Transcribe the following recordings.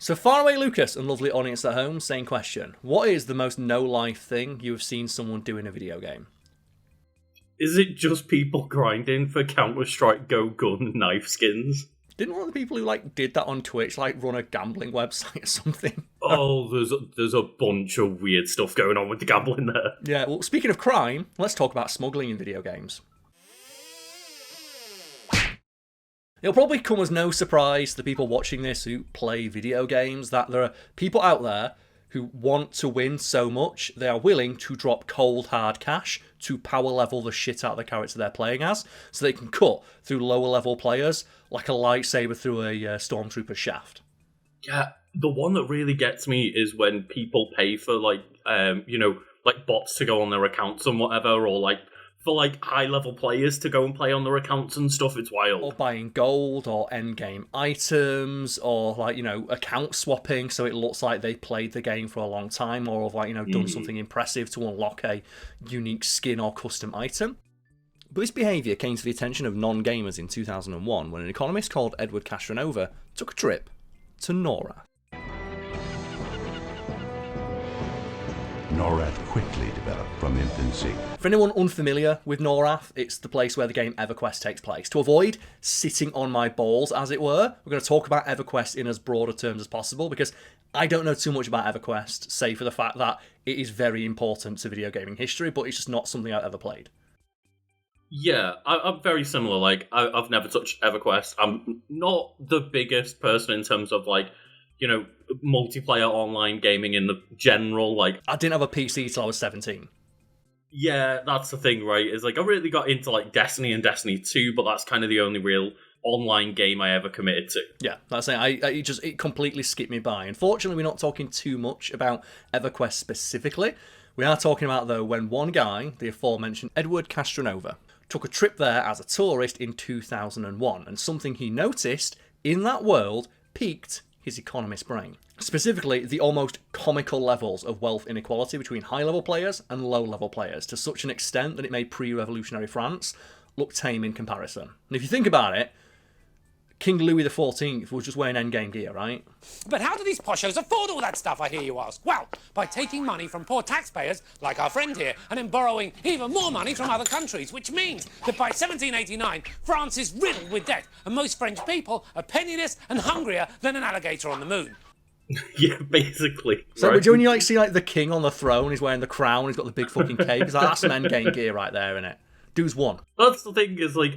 So Faraway Lucas and lovely audience at home, same question. What is the most no-life thing you have seen someone do in a video game? Is it just people grinding for Counter-Strike Go Gun knife skins? Didn't one of the people who did that on Twitch run a gambling website or something? Oh, there's a bunch of weird stuff going on with the gambling there. Yeah, well, speaking of crime, let's talk about smuggling in video games. It'll probably come as no surprise to the people watching this who play video games that there are people out there who want to win so much they are willing to drop cold hard cash to power level the shit out of the character they're playing as so they can cut through lower level players like a lightsaber through a stormtrooper's shaft. Yeah, the one that really gets me is when people pay for bots to go on their accounts and whatever, or for high-level players to go and play on their accounts and stuff. It's wild. Or buying gold or endgame items or, account swapping so it looks like they played the game for a long time or have, done something impressive to unlock a unique skin or custom item. But this behaviour came to the attention of non-gamers in 2001 when an economist called Edward Castronova took a trip to Nora. Norath quickly developed from infancy. For anyone unfamiliar with Norath, it's the place where the game EverQuest takes place. To avoid sitting on my balls, as it were, we're going to talk about EverQuest in as broader terms as possible, because I don't know too much about EverQuest, save for the fact that it is very important to video gaming history, but it's just not something I've ever played. Yeah, I'm very similar. I've never touched EverQuest. I'm not the biggest person in terms of, multiplayer online gaming in the general, I didn't have a PC till I was 17. Yeah, that's the thing, right? Is I really got into Destiny and Destiny 2, but that's kind of the only real online game I ever committed to. Yeah, that's it. It completely skipped me by. Unfortunately, we're not talking too much about EverQuest specifically. We are talking about, though, when one guy, the aforementioned Edward Castronova, took a trip there as a tourist in 2001, and something he noticed in that world piqued his economist brain. Specifically, the almost comical levels of wealth inequality between high-level players and low-level players, to such an extent that it made pre-revolutionary France look tame in comparison. And if you think about it, King Louis XIV was just wearing endgame gear, right? But how do these poshos afford all that stuff, I hear you ask? Well, by taking money from poor taxpayers, like our friend here, and then borrowing even more money from other countries, which means that by 1789, France is riddled with debt, and most French people are penniless and hungrier than an alligator on the moon. Yeah, basically. So right? when you see the king on the throne, he's wearing the crown, he's got the big fucking cape, it's that's some endgame gear right there, isn't it? Dude's won. That's the thing is a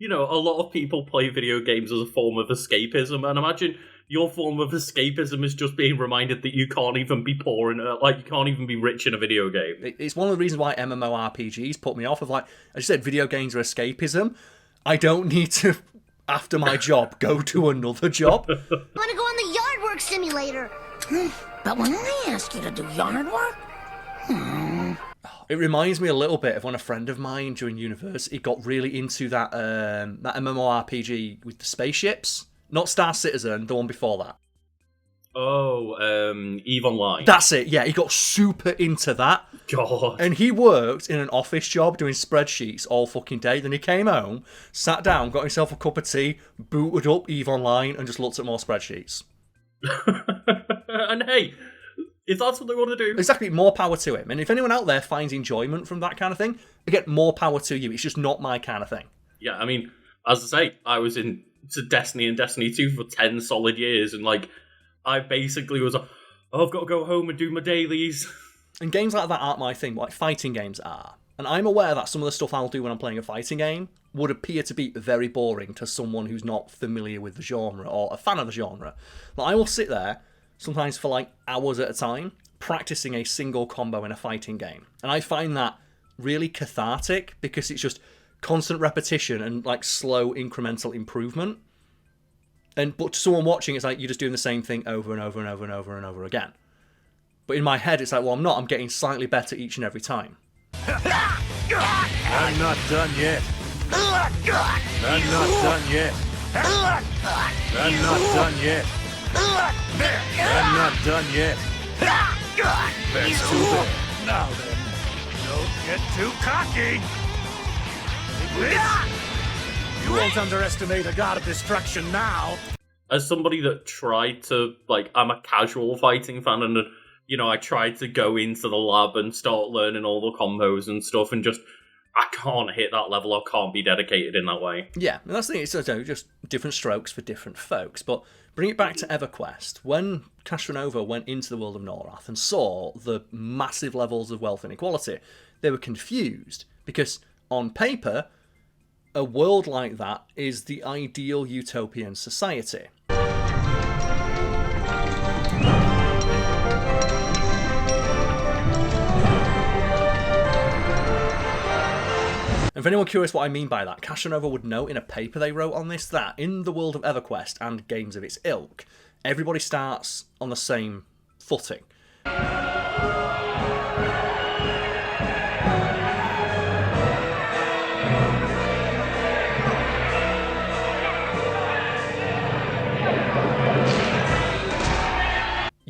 lot of people play video games as a form of escapism, and imagine your form of escapism is just being reminded that you can't even be poor and you can't even be rich in a video game. It's one of the reasons why MMORPGs put me off of as you said, video games are escapism. I don't need to, after my job, go to another job. I want to go on the yard work simulator. But when I ask you to do yard work, It reminds me a little bit of when a friend of mine during university got really into that MMORPG with the spaceships. Not Star Citizen, the one before that. Oh, EVE Online. That's it, yeah, he got super into that. God. And he worked in an office job doing spreadsheets all fucking day. Then he came home, sat down, got himself a cup of tea, booted up EVE Online, and just looked at more spreadsheets. And hey, if that's what they want to do. Exactly, more power to him. And if anyone out there finds enjoyment from that kind of thing, again, more power to you. It's just not my kind of thing. Yeah, I mean, as I say, I was into Destiny and Destiny 2 for 10 solid years, and I basically was I've got to go home and do my dailies. And games like that aren't my thing, but fighting games are. And I'm aware that some of the stuff I'll do when I'm playing a fighting game would appear to be very boring to someone who's not familiar with the genre or a fan of the genre. But I will sit there, sometimes for hours at a time, practicing a single combo in a fighting game. And I find that really cathartic because it's just constant repetition and slow incremental improvement. But to someone watching, it's you're just doing the same thing over and over and over and over and over again. But in my head, it's well, I'm not. I'm getting slightly better each and every time. I'm not done yet. I'm not done yet. I'm not done yet. I'm not done yet. That's too bad. Now then, don't get too cocky. You won't underestimate a god of destruction now. as somebody that tried to, like, I'm a casual fighting fan, and, I tried to go into the lab and start learning all the combos and stuff, and just, I can't hit that level, I can't be dedicated in that way. Yeah, and that's the thing, it's just different strokes for different folks. But bring it back to EverQuest. When Castronova went into the world of Norath and saw the massive levels of wealth inequality, they were confused, because on paper, a world like that is the ideal utopian society. And for anyone curious what I mean by that, Castronova would note in a paper they wrote on this that in the world of EverQuest and games of its ilk, everybody starts on the same footing.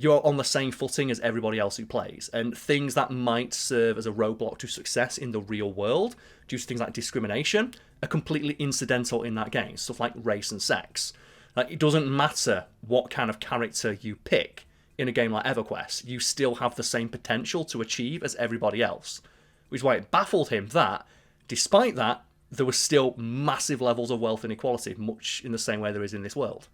You're on the same footing as everybody else who plays, and things that might serve as a roadblock to success in the real world, due to things like discrimination, are completely incidental in that game. Stuff like race and sex. Like, it doesn't matter what kind of character you pick in a game like EverQuest, you still have the same potential to achieve as everybody else. Which is why it baffled him that, despite that, there were still massive levels of wealth inequality, much in the same way there is in this world.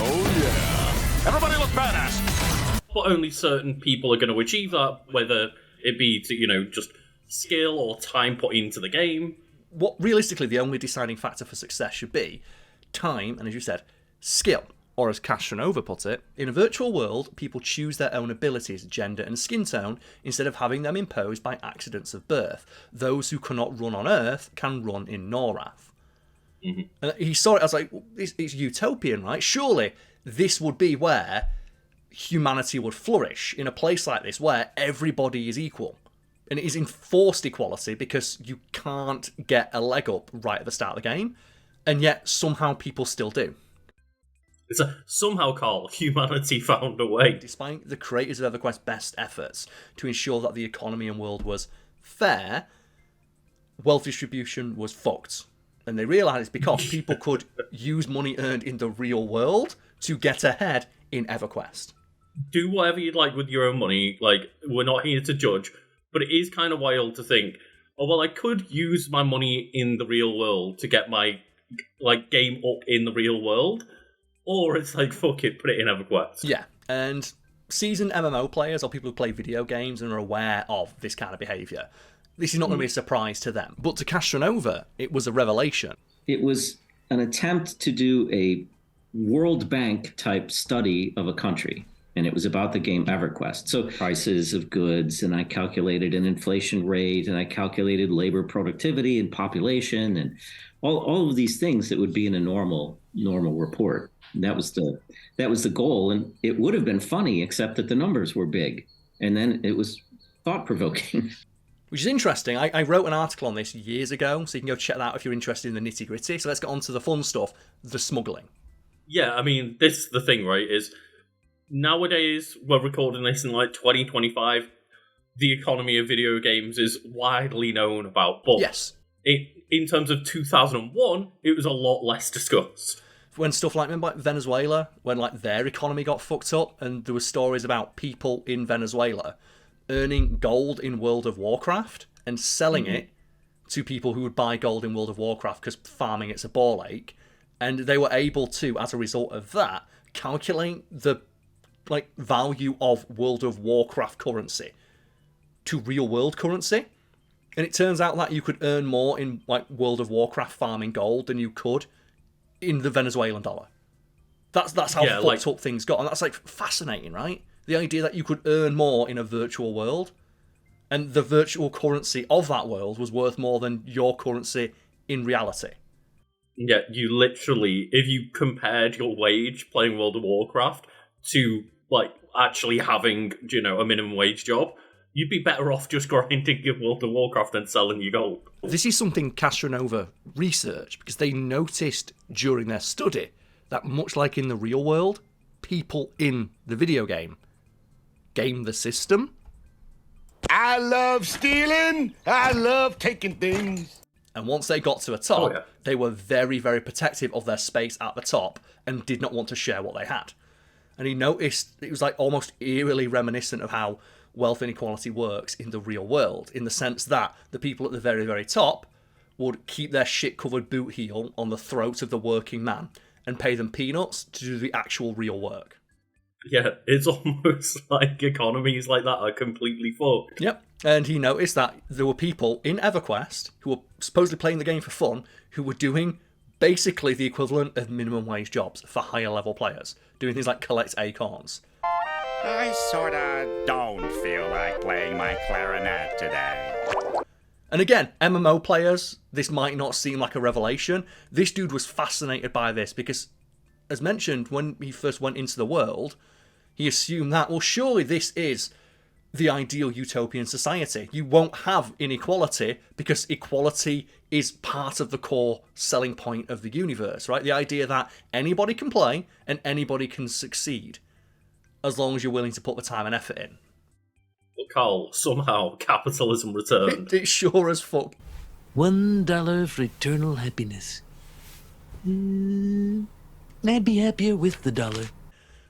Oh yeah. Everybody look badass. But only certain people are going to achieve that, whether it be to, just skill or time put into the game. What realistically the only deciding factor for success should be time, and as you said, skill. Or as Castronova put it, in a virtual world, people choose their own abilities, gender and skin tone, instead of having them imposed by accidents of birth. Those who cannot run on Earth can run in Norath. Mm-hmm. And he saw it as like, it's utopian, right? Surely this would be where humanity would flourish, in a place like this where everybody is equal. And it is enforced equality because you can't get a leg up right at the start of the game, and yet somehow people still do. It's somehow, Karl, humanity found a way. Despite the creators of EverQuest's best efforts to ensure that the economy and world was fair, wealth distribution was fucked. And they realised it's because people could use money earned in the real world to get ahead in EverQuest. Do whatever you'd like with your own money. Like, we're not here to judge. But it is kind of wild to think, oh, well, I could use my money in the real world to get my game up in the real world. Or it's like, fuck it, put it in EverQuest. Yeah, and seasoned MMO players or people who play video games and are aware of this kind of behaviour, this is not going to be a surprise to them. But to Castronova, it was a revelation. It was an attempt to do a World Bank type study of a country. And it was about the game EverQuest. So prices of goods, and I calculated an inflation rate, and I calculated labor productivity and population, and all of these things that would be in a normal report. And that was the goal. And it would have been funny, except that the numbers were big. And then it was thought-provoking. Which is interesting. I wrote an article on this years ago, so you can go check that out if you're interested in the nitty-gritty. So let's get on to the fun stuff, the smuggling. Yeah, I mean, this is the thing, right, is nowadays, we're recording this in 2025, the economy of video games is widely known about, but yes, in terms of 2001, it was a lot less discussed. When stuff like, remember Venezuela, when their economy got fucked up, and there were stories about people in Venezuela earning gold in World of Warcraft and selling it to people who would buy gold in World of Warcraft because farming it's a ball ache, and they were able to, as a result of that, calculate the value of World of Warcraft currency to real world currency. And it turns out that you could earn more in World of Warcraft farming gold than you could in the Venezuelan dollar. That's how fucked up things got. And that's fascinating, right? The idea that you could earn more in a virtual world, and the virtual currency of that world was worth more than your currency in reality. Yeah, you literally, if you compared your wage playing World of Warcraft to actually having, a minimum wage job, you'd be better off just grinding in World of Warcraft than selling your gold. This is something Castronova researched because they noticed during their study that much like in the real world, people in the video game game the system. I love stealing. I love taking things. And once they got to the top, they were very, very protective of their space at the top and did not want to share what they had. And he noticed it was like almost eerily reminiscent of how wealth inequality works in the real world, in the sense that the people at the very, very top would keep their shit-covered boot heel on the throat of the working man and pay them peanuts to do the actual real work. Yeah, it's almost like economies like that are completely fucked. Yep. And he noticed that there were people in EverQuest who were supposedly playing the game for fun who were doing basically the equivalent of minimum wage jobs for higher level players, doing things like collect acorns. I sorta don't feel like playing my clarinet today. And again, MMO players, this might not seem like a revelation. This dude was fascinated by this because, as mentioned, when he first went into the world, he assumed that, well, surely this is the ideal utopian society. You won't have inequality because equality is part of the core selling point of the universe, right? The idea that anybody can play and anybody can succeed as long as you're willing to put the time and effort in. But Karl, somehow capitalism returned. It sure as fuck. $1 for eternal happiness. I'd be happier with the dollar.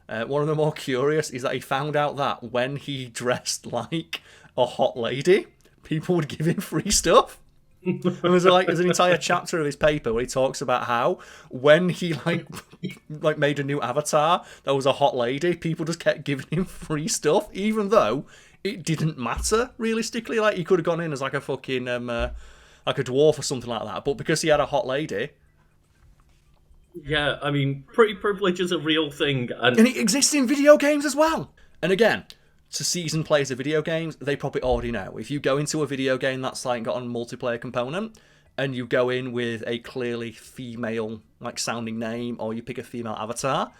One of the more curious is that he found out that when he dressed like a hot lady, people would give him free stuff. And there's an entire chapter of his paper where he talks about how when he like made a new avatar that was a hot lady, people just kept giving him free stuff, even though it didn't matter realistically. Like, he could have gone in as like a fucking like a dwarf or something like that, but because he had a hot lady. Yeah, I mean, pretty privilege is a real thing. And it exists in video games as well. And again, to seasoned players of video games, they probably already know. If you go into a video game that's like got a multiplayer component, and you go in with a clearly female like sounding name, or you pick a female avatar,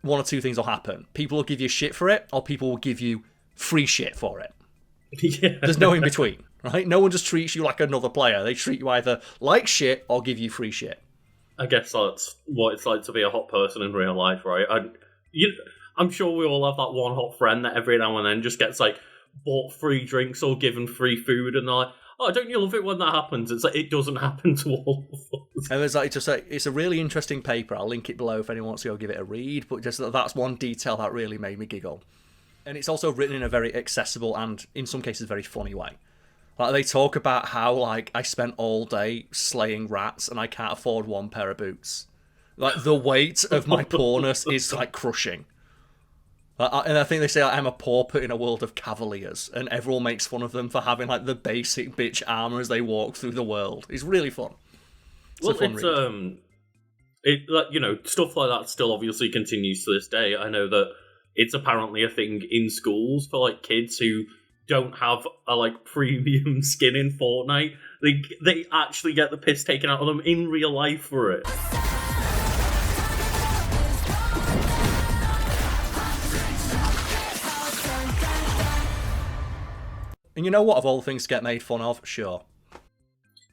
one or two things will happen. People will give you shit for it, or people will give you free shit for it. Yeah. There's no in between, right? No one just treats you like another player. They treat you either like shit or give you free shit. I guess that's what it's like to be a hot person in real life, right? I'm sure we all have that one hot friend that every now and then just gets like bought free drinks or given free food, and they're like, "Oh, don't you love it when that happens?" It's like, it doesn't happen to all of us. And it's a really interesting paper. I'll link it below if anyone wants to go give it a read. But just that's one detail that really made me giggle. And it's also written in a very accessible and, in some cases, very funny way. Like, they talk about how, like, I spent all day slaying rats and I can't afford one pair of boots. Like, the weight of my poorness is, like, crushing. And I think they say, like, I'm a pauper in a world of cavaliers, and everyone makes fun of them for having, like, the basic bitch armor as they walk through the world. It's really fun. Stuff like like that still obviously continues to this day. I know that it's apparently a thing in schools for, like, kids who don't have a like premium skin in Fortnite. They actually get the piss taken out of them in real life for it. And you know what? Of all the things to get made fun of, sure.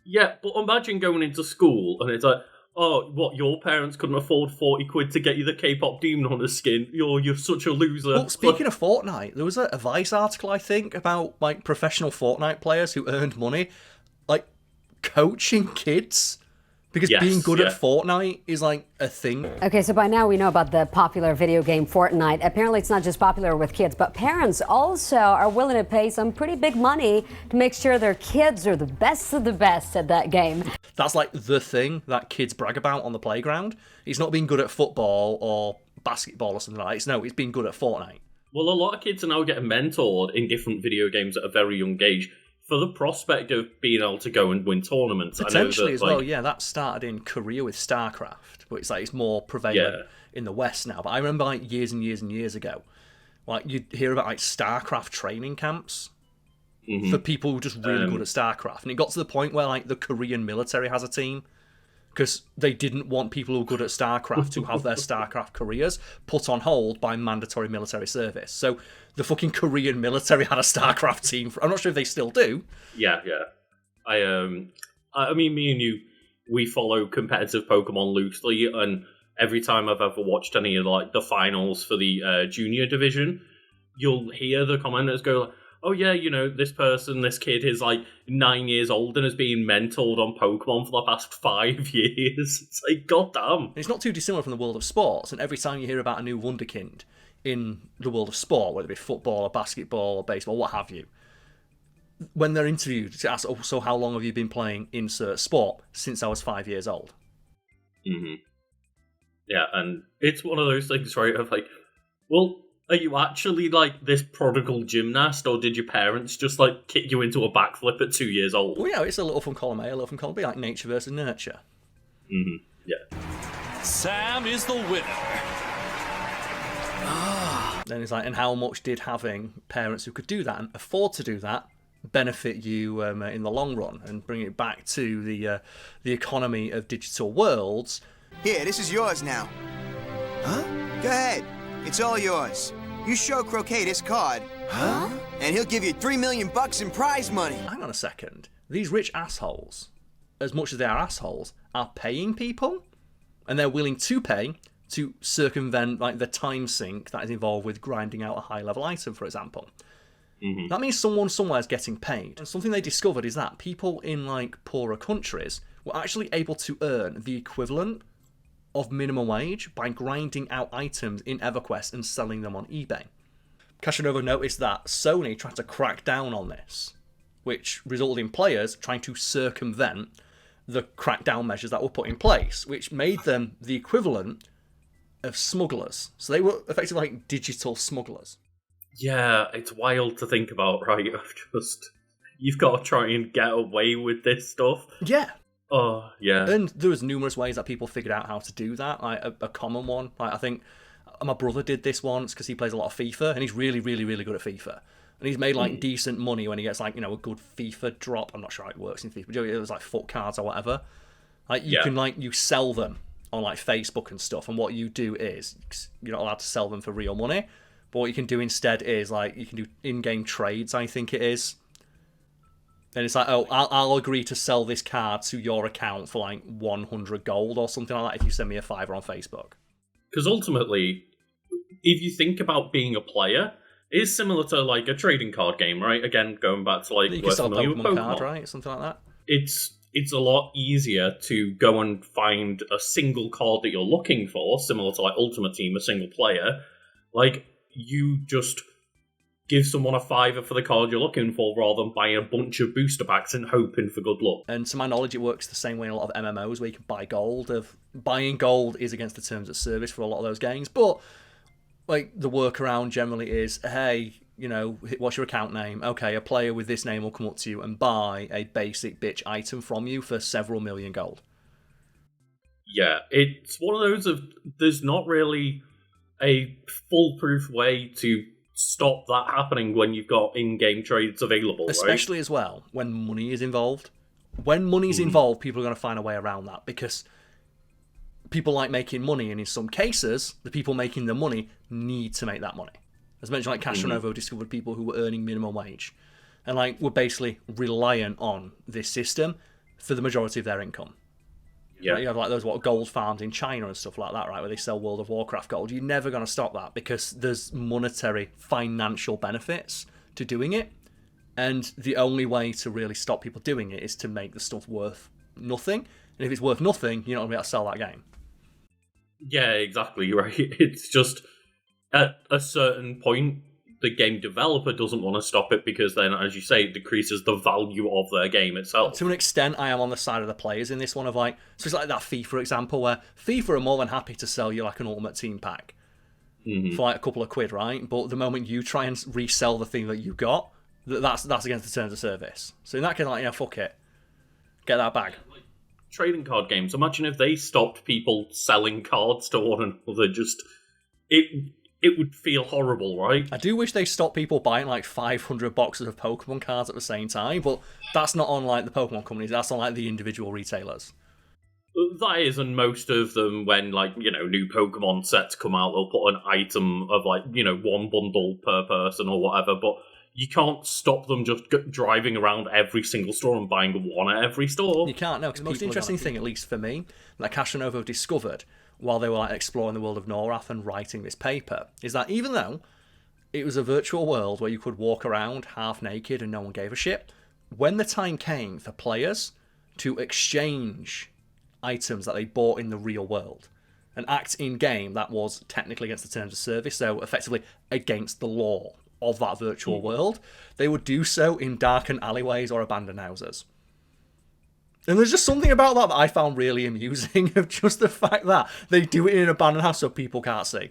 Yeah, but imagine going into school and it's like, oh, what, your parents couldn't afford 40 quid to get you the K-pop demon hunter skin? You're such a loser. Well, speaking of Fortnite, there was a Vice article, I think, about like professional Fortnite players who earned money, like coaching kids, because being good at Fortnite is like a thing. Okay, so by now we know about the popular video game Fortnite. Apparently it's not just popular with kids, but parents also are willing to pay some pretty big money to make sure their kids are the best of the best at that game. That's like the thing that kids brag about on the playground. It's not being good at football or basketball or something like that. It's being good at Fortnite. Well, a lot of kids are now getting mentored in different video games at a very young age for the prospect of being able to go and win tournaments. Potentially as well, yeah. That started in Korea with StarCraft, but it's more prevalent in the West now. But I remember like years and years and years ago, like you'd hear about like StarCraft training camps for people who are just really good at StarCraft. And it got to the point where like the Korean military has a team because they didn't want people who were good at StarCraft to have their StarCraft careers put on hold by mandatory military service. So the fucking Korean military had a StarCraft team. I'm not sure if they still do. Yeah. I mean, me and you, we follow competitive Pokemon loosely, and every time I've ever watched any of like the finals for the junior division, you'll hear the commenters go, oh yeah, this kid is like 9 years old and has been mentored on Pokemon for the past 5 years. It's like, goddamn. It's not too dissimilar from the world of sports, and every time you hear about a new wonderkind in the world of sport, whether it be football or basketball or baseball, what have you, when they're interviewed to ask, oh, so how long have you been playing insert sport? Since I was 5 years old. Mm-hmm. Yeah, and it's one of those things, right, of like, well, are you actually like this prodigal gymnast, or did your parents just like kick you into a backflip at 2 years old? Well, yeah, it's a little from column A, a little from column B, like nature versus nurture. Mm-hmm. Yeah. Sam is the winner. Then it's like, and how much did having parents who could do that and afford to do that benefit you in the long run? And bring it back to the economy of digital worlds. Here, this is yours now. Huh? Go ahead. It's all yours. You show Croquet this card. Huh? And he'll give you $3 million in prize money. Hang on a second. These rich assholes, as much as they are assholes, are paying people, and they're willing to pay to circumvent like the time sink that is involved with grinding out a high-level item, for example. Mm-hmm. That means someone somewhere is getting paid. And something they discovered is that people in like poorer countries were actually able to earn the equivalent of minimum wage by grinding out items in EverQuest and selling them on eBay. Castronova noticed that Sony tried to crack down on this, which resulted in players trying to circumvent the crackdown measures that were put in place, which made them the equivalent of smugglers. So they were effectively like digital smugglers. Yeah, it's wild to think about, right? You've got to try and get away with this stuff. Yeah. Oh, yeah. And there was numerous ways that people figured out how to do that. Like a common one, like I think my brother did this once because he plays a lot of FIFA and he's really, really, really good at FIFA. And he's made like decent money when he gets like, a good FIFA drop. I'm not sure how it works in FIFA, but it was like foot cards or whatever. Like you can you sell them on like Facebook and stuff. And what you do is you're not allowed to sell them for real money. But what you can do instead is like you can do in-game trades, I think it is. And it's like, oh, I'll agree to sell this card to your account for like 100 gold or something like that if you send me a $5 on Facebook. Because ultimately, if you think about being a player, it is similar to like a trading card game, right? Again, going back to like you can sell a Pokemon card, right? Something like that. It's a lot easier to go and find a single card that you're looking for, similar to like Ultimate Team, a single player. Like, you just give someone a $5 for the card you're looking for rather than buying a bunch of booster packs and hoping for good luck. And to my knowledge, it works the same way in a lot of MMOs where you can buy gold. Buying gold is against the terms of service for a lot of those games, but like the workaround generally is, hey, what's your account name? Okay, a player with this name will come up to you and buy a basic bitch item from you for several million gold. Yeah, it's one of those of there's not really a foolproof way to stop that happening when you've got in-game trades available, especially right? As well when money is involved. When money's involved, people are going to find a way around that because people like making money, and in some cases, the people making the money need to make that money. As mentioned, like Castronova discovered people who were earning minimum wage and like were basically reliant on this system for the majority of their income. Yeah, you have like those gold farms in China and stuff like that, right, where they sell World of Warcraft gold. You're never going to stop that because there's monetary, financial benefits to doing it, and the only way to really stop people doing it is to make the stuff worth nothing. And if it's worth nothing, you're not going to be able to sell that game. Yeah, exactly right. It's just at a certain point, the game developer doesn't want to stop it because then, as you say, it decreases the value of their game itself. To an extent, I am on the side of the players in this one of like, so it's like that FIFA example where FIFA are more than happy to sell you like an Ultimate Team pack for like a couple of quid, right? But the moment you try and resell the thing that you got, that's against the terms of service. So in that case, like, fuck it, get that bag. Like trading card games. Imagine if they stopped people selling cards to one another. Just it would feel horrible, right? I do wish they stopped people buying like 500 boxes of Pokemon cards at the same time, but that's not on like the Pokemon companies, that's on like the individual retailers. That is, and most of them, when like, new Pokemon sets come out, they'll put an item of like, one bundle per person or whatever, but you can't stop them just driving around every single store and buying one at every store. You can't, no, because the most interesting thing, at least for me, that Castronova discovered while they were like exploring the world of Norath and writing this paper, is that even though it was a virtual world where you could walk around half naked and no one gave a shit. When the time came for players to exchange items that they bought in the real world, an act in game that was technically against the terms of service, so effectively against the law of that virtual world, they would do so in darkened alleyways or abandoned houses. And there's just something about that I found really amusing, of just the fact that they do it in an abandoned house so people can't see.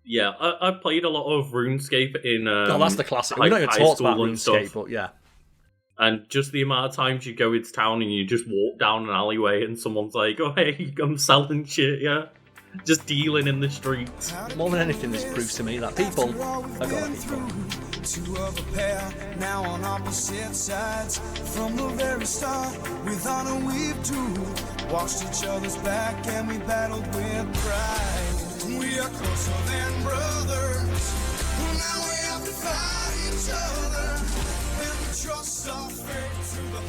Yeah, I played a lot of RuneScape in oh, that's the classic. Like, We don't even talk about RuneScape, but yeah. And just the amount of times you go into town and you just walk down an alleyway and someone's like, oh, hey, I'm selling shit, yeah? Just dealing in the streets. More than anything, this proves to me that people are gonna people. Two of a pair, now on opposite sides. From the very start, with honor we've two watched each other's back and we battled with pride. We are closer than brothers. Now we have to fight each other. And we trust our fate to the